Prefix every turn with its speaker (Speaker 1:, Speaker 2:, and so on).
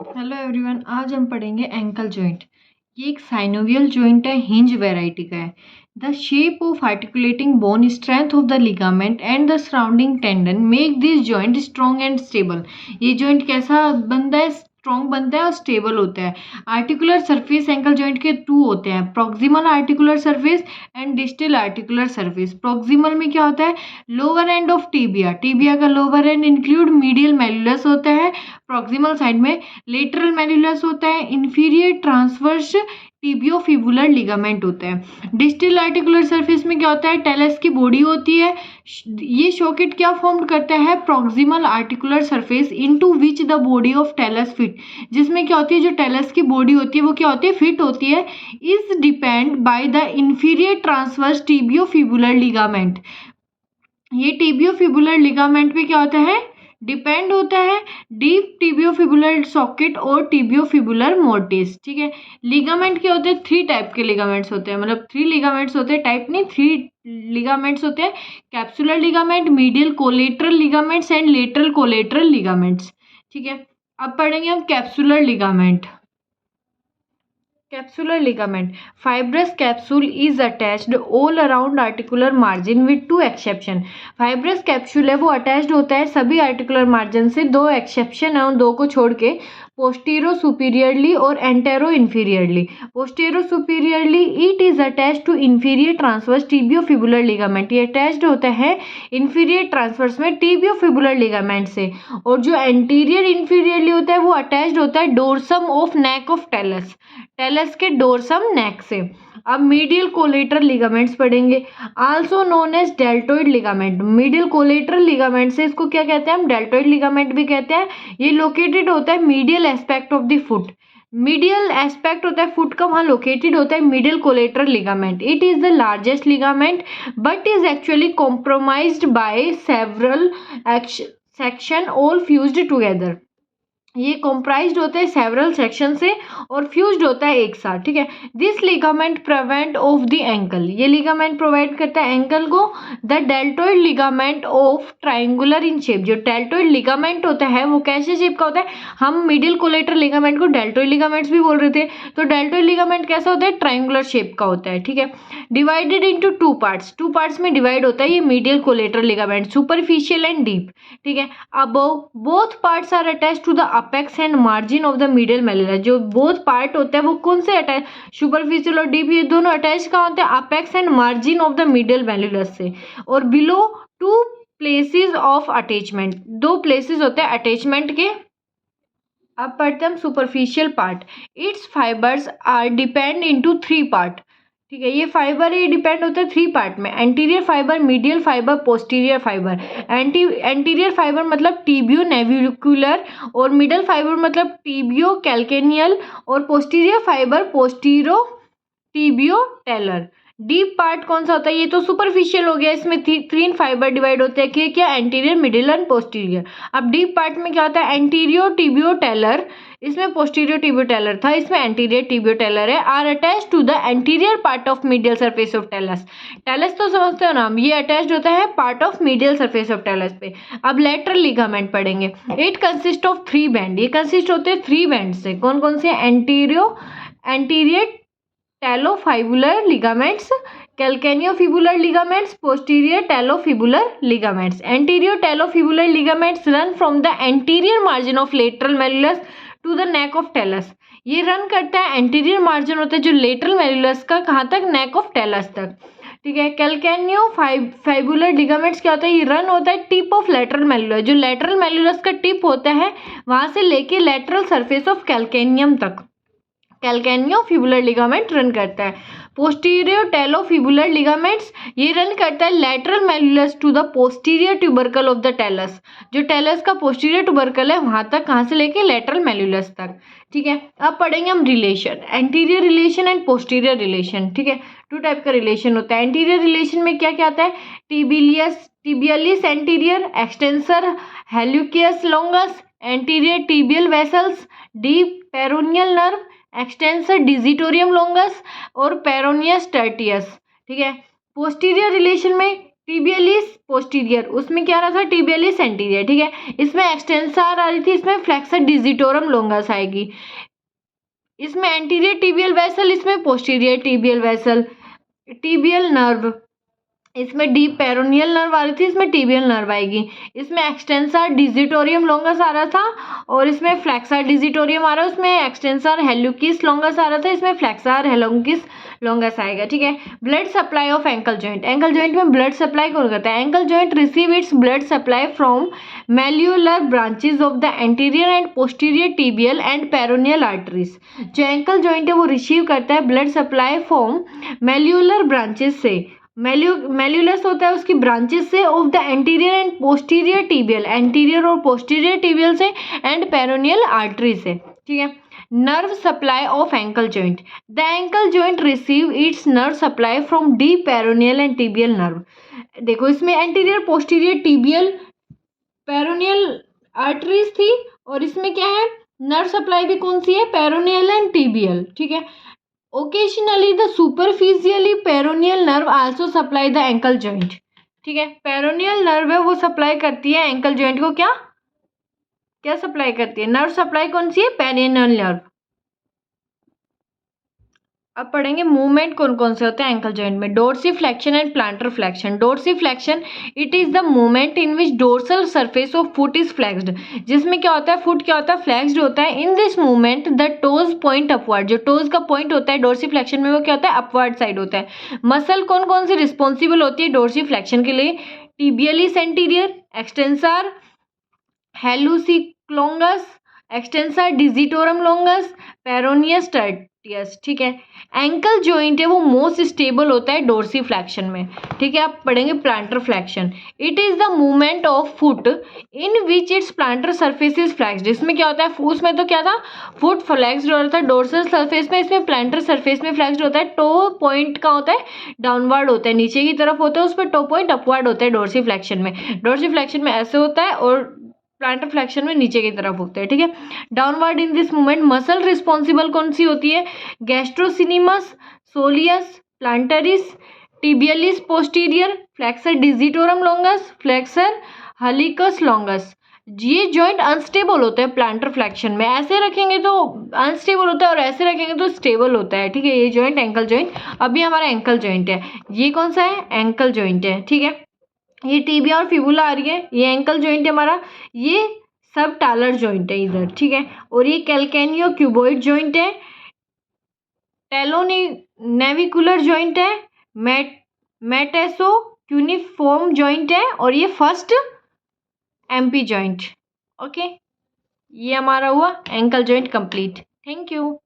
Speaker 1: Hello everyone, आज हम पढ़ेंगे एंकल जॉइंट। ये एक साइनोवियल जॉइंट है, हिंज वैरायटी का है। The shape of articulating bone, strength of the ligament and the surrounding tendon make this joint strong and stable. ये जॉइंट कैसा बनता है? स्ट्रॉन्ग बनता है और स्टेबल होता है। आर्टिकुलर सरफेस एंकल जॉइंट के टू होते हैं, proximal articular surface and distal articular surface. Proximal में क्या होता है? Lower end of tibia. Tibia का लोअर एंड इंक्लूड मीडियल मेलुलस होता है प्रॉक्सिमल साइड में। लेटरल मेलुलस होता है। इंफीरियर ट्रांसवर्स टिबियोफिबुलर लिगामेंट होता है। डिस्टल आर्टिकुलर सरफेस में क्या होता है? टेलस की बॉडी होती है। ये शॉकेट क्या फॉर्म करता है? Proximal articular surface into which the body of talus fit, जिसमें क्या होती है, जो टेलस की बॉडी होती है वो क्या होती है? फिट होती है। Is depend by the inferior transverse tibiofibular ligament. ये टिबियोफिबुलर लिगामेंट पे क्या होता है? डिपेंड होता है। डीप टिबियोफिबुलर सॉकेट और टिबियोफिबुलर मोर्टिस। ठीक है। लिगामेंट क्या होते हैं? थ्री टाइप के लिगामेंट्स होते हैं, मतलब थ्री लिगामेंट्स होते हैं, टाइप नहीं, थ्री लिगामेंट्स होते हैं। Capsular ligament, medial collateral ligaments and lateral collateral ligaments. ठीक है। अब पढ़ेंगे हम capsular ligament. Capsular ligament. Fibrous capsule is attached all around articular margin with two exception. Fibrous capsule है वो attached होता है सभी articular margin से, दो exception है, उन दो को छोड़ के। पोस्टीरो सुपीरियरली और antero inferiorly. Postero superiorly it is attached to inferior transverse tibiofibular ligament. ये अटैच्ड होता है इंफीरियर ट्रांसवर्स में टिबियोफिबुलर लिगामेंट से। और जो एंटीरियर इंफीरियरली होता है वो अटैच्ड होता है dorsum of neck of talus, talus के डोर्सम नेक से। अब मीडियल कोलेटरल लिगामेंट्स पढ़ेंगे, also known as deltoid ligament. Medial collateral ligament से इसको क्या कहते हैं? हम डेल्टोइड लिगामेंट भी कहते हैं। ये लोकेटेड होता है medial aspect of the foot. Medial aspect होता है फुट का, वहाँ लोकेटेड होता है medial collateral ligament. It is the largest ligament but is actually compromised by several section all fused together. ये कॉम्प्राइज्ड होता है सेवरल सेक्शन से और फ्यूज्ड होता है एक साथ। ठीक है। This ligament prevent of the ankle. ये लिगामेंट प्रोवाइड करता है एंकल को। The deltoid ligament of triangular in shape. जो डेल्टोइड लिगामेंट होता है वो कैसे शेप का होता है? हम मीडियल कोलेटरल लिगामेंट को डेल्टोइड लिगामेंट्स भी बोल रहे थे, तो डेल्टोइड लिगामेंट कैसा होता है? ट्राइंगुलर शेप का होता है। ठीक है। Divided into two parts, two parts में डिवाइड होता है ये medial collateral ligament, superficial and deep. ठीक है। Above both parts are attached to the apex and margin of the medial malleolus. जो बोथ पार्ट होता है वो कौन से अटैच? सुपरफिशियल और डीप, ये दोनों अटैच कहाँ होते हैं? Apex and margin of the medial malleolus से। और below two places of attachment, दो प्लेसेस होते हैं अटैचमेंट के। अब पढ़ते हैं हम superficial part. Its fibres are depend into three part. ठीक है। ये फाइबर ये डिपेंड होता है थ्री पार्ट में, anterior fibre, medial fibre, posterior fibre. Anterior fibre मतलब टीबियो नेविकुलर और मिडल फाइबर मतलब टीबियो कैल्केनियल और posterior fibre postero tibio Taylor. Deep part कौन सा होता है? ये तो सुपरफिशियल हो गया, इसमें तीन फाइबर डिवाइड होते हैं कि क्या? Anterior, middle and posterior. अब डीप पार्ट में क्या होता है? एंटीरियो टिबियो टेलर, इसमें पोस्टीरियर टिबियो टेलर था, इसमें एंटीरियर टिबियो टेलर है। Are attach to the anterior part of medial surface of talus. Talus तो समझते हो ना, ये अटैच्ड होता है part of medial surface of talus पे। अब लेटरल लिगामेंट पढ़ेंगे। It consist of three band. ये कंसिस्ट होते हैं थ्री बैंड से। कौन कौन से? Anterior talofibular ligaments, calcaneofibular ligaments, posterior talofibular ligaments. Anterior talofibular ligaments run from the anterior margin of lateral malleolus to the neck of talus. ये run करता है, एंटीरियर मार्जिन होता है जो लेटरल मेलुलस का, कहाँ तक? नेक ऑफ टेलस तक। ठीक है। कैल्केनियो फाइबुलर लिगामेंट्स क्या होता है? ये रन होता है टिप ऑफ लेटरल मेलुलस, जो लेटरल मेलुलस का टिप होता है वहां से लेके लेटरल सरफेस ऑफ कैल्केनियम तक कैल्केनियोफिबुलर लिगामेंट रन करता है। पोस्टीरियर टेलोफिबुलर लिगामेंट्स ये रन करता है lateral malleolus to the posterior tubercle of the talus. जो टेलस का पोस्टीरियर ट्यूबरकल है वहां तक, कहाँ से लेके? लेटरल मेलुलस तक। ठीक है। अब पढ़ेंगे हम relation, anterior relation and posterior relation. ठीक है। टू टाइप का रिलेशन होता है। एंटीरियर रिलेशन में क्या क्या आता है? Tibialis anterior, extensor hallucis longus, anterior tibial vessels, deep peroneal nerve, extensor digitorum longus और पेरोनियस टर्टियस। ठीक है। पोस्टीरियर रिलेशन में टिबियलिस पोस्टीरियर, उसमें क्या रहा था टिबियलिस एंटीरियर, ठीक है। इसमें एक्सटेंसर आ रही थी, इसमें फ्लेक्सर डिजिटोरम लोंगस आएगी। इसमें एंटीरियर टिबियल वेसल, इसमें posterior tibial vessel. Tibial nerve, इसमें डीप पेरोनियल नर्व आ रही थी, इसमें टिबियल नर्व आएगी। इसमें एक्सटेंसर डिजिटोरियम लोंगस आ रहा था और इसमें फ्लेक्सर डिजिटोरियम आ रहा है। उसमें एक्सटेंसर हेलुकिस लोंगस आ रहा था, इसमें फ्लेक्सर हेलुकिस लोंगस आएगा, ठीक है। Blood supply of ankle joint, ankle joint में ब्लड सप्लाई कौन करता है? Ankle joint receive its blood supply from malleolar branches of the anterior and posterior tibial and peroneal arteries. जो एंकल जॉइंट है वो रिसीव करता है blood supply from malleolar branches से, मेल्यूलस होता है उसकी ब्रांचेस से, of the anterior and posterior tibial, anterior और पोस्टीरियर टिबियल से, एंड पेरोनियल आर्टरी से, ठीक है। Nerve supply of ankle joint, the ankle joint receive it's nerve supply from deep peroneal and tibial nerve. देखो इसमें anterior posterior tibial peroneal arteries थी और इसमें क्या है, नर्व सप्लाई भी कौन सी है? पेरोनियल एंड टिबियल, ठीक है। Occasionally the superficially peroneal nerve also supply the ankle joint, ठीक है। पेरोनियल नर्व है वो सप्लाई करती है एंकल जॉइंट को, क्या क्या सप्लाई करती है? नर्व सप्लाई कौन सी है? Peroneal nerve. अब पढ़ेंगे मूवमेंट कौन कौन से होते हैं एंकल जॉइंट में। Dorsiflexion and plantar flexion. Dorsiflexion, it is the movement in which dorsal surface of foot is flexed, जिसमें क्या होता है, फुट क्या होता है, फ्लेक्स्ड होता है। इन this movement the toes point upward, जो टोज का पॉइंट होता है डोर्सीफ्लेक्शन में वो क्या होता है, अपवर्ड साइड होता है। मसल कौन कौन सी रिस्पॉन्सिबल होती है डोर्सीफ्लेक्शन के लिए? Tibialis anterior, extensor hallucis longus, extensor digitorum longus, peroneus tertius, ठीक है। एंकल जॉइंट है वो मोस्ट स्टेबल होता है डोर्सीफ्लेक्शन में, ठीक है। आप पढ़ेंगे planter flexion. It is the movement of foot in which it's planter surface is flexed. इसमें क्या होता है, उसमें तो क्या था, फुट फ्लेक्स्ड हो रहा था डोर्सल सरफेस में, इसमें प्लांटर सरफेस में फ्लेक्स्ड होता है। टो पॉइंट का होता है डाउनवर्ड होता है, नीचे की तरफ होता है, उस पर टो पॉइंट अपवर्ड होता है डोर्सीफ्लेक्शन में। डोर्सीफ्लेक्शन में ऐसे होता है और प्लांटर फ्लेक्शन में नीचे की तरफ होता है, ठीक है। Downward in this movement muscle responsible कौन सी होती है? Gastrocnemius, soleus, plantaris, tibialis posterior, flexor digitorum longus, flexor hallucis longus. ये जॉइंट अनस्टेबल होता है प्लांटर फ्लेक्शन में, ऐसे रखेंगे तो अनस्टेबल होता है और ऐसे रखेंगे तो स्टेबल होता है, ठीक है। ये जॉइंट एंकल जॉइंट, अभी हमारा एंकल जॉइंट है, ये कौन सा है, एंकल जॉइंट है, ठीक है। ये टिबिया और फिबुला आ रही है, ये एंकल जॉइंट है हमारा, ये सब टालर जॉइंट है इधर, ठीक है। और ये कैल्केनियो क्यूबॉइड जॉइंट है, टेलोनी नेविकुलर जॉइंट है, मेटेसो क्यूनिफॉर्म जॉइंट है और ये फर्स्ट एमपी जॉइंट, ओके। ये हमारा हुआ ankle joint complete. Thank you.